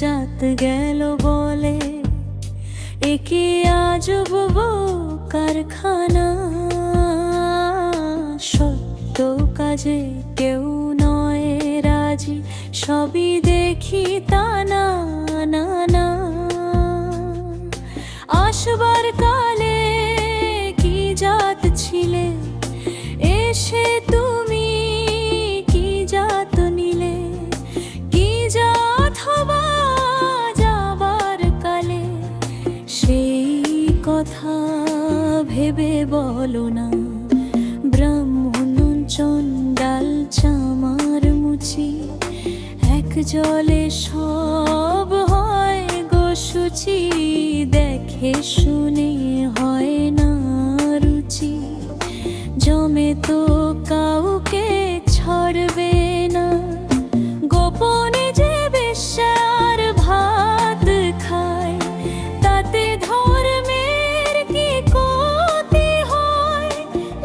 জাত গেল বলে একে আজব কারখানা। সত্য কাজে কেউ নয় রাজি, সবই দেখি তা না না না। আসবার কালে কি জাত ছিলে, এসে তুমি কি জাত নিলে। কি জাত হবা যাবার কালে, সেই কথা ভেবে বলো না। ব্রাহ্মণ চণ্ডাল চামার মুচি, এক জলে সব হয় গো শুচি। দেখে শুনে হয় না রুচি, জমে তো কাউকে ছাড়বে না। গোপনে যে বেশ্যার ভাত খায়, তাতে ধর্মের কি ক্ষতি হয়।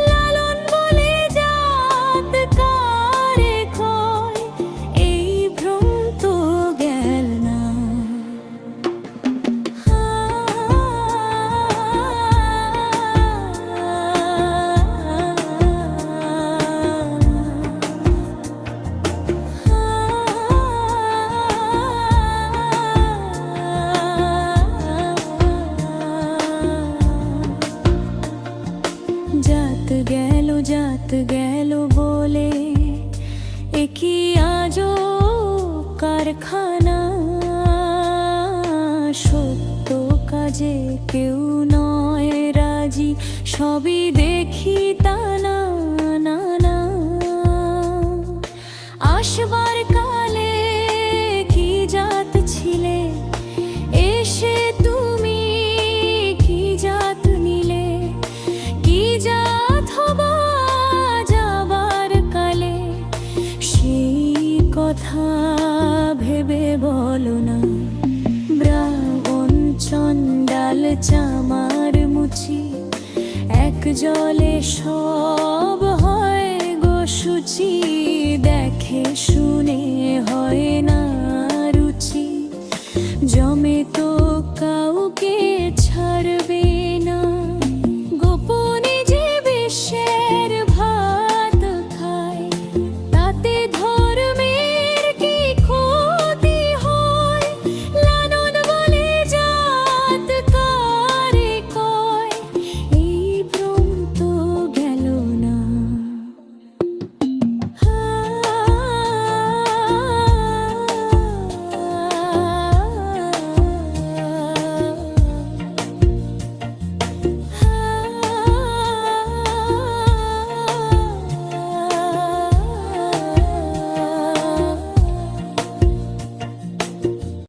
লালন বলে জাত কারে কয়, এই ভ্রম তো গেল না। জাত গেল বলে একই আজো কারখানা। সত্য কাজে কেউ নয় রাজি, সবই দেখি তা না না না। আসবার কালে কি জাত ছিলে, এসে তুমি কি জাত নিলে। কি জাত হবা যাবার কালে, সেই কথা ভেবে বলো না। ব্রাহ্মণ চণ্ডাল চামার মুচি, এক জলে সব হয় গো শুচি। দেখে শুনে হয় না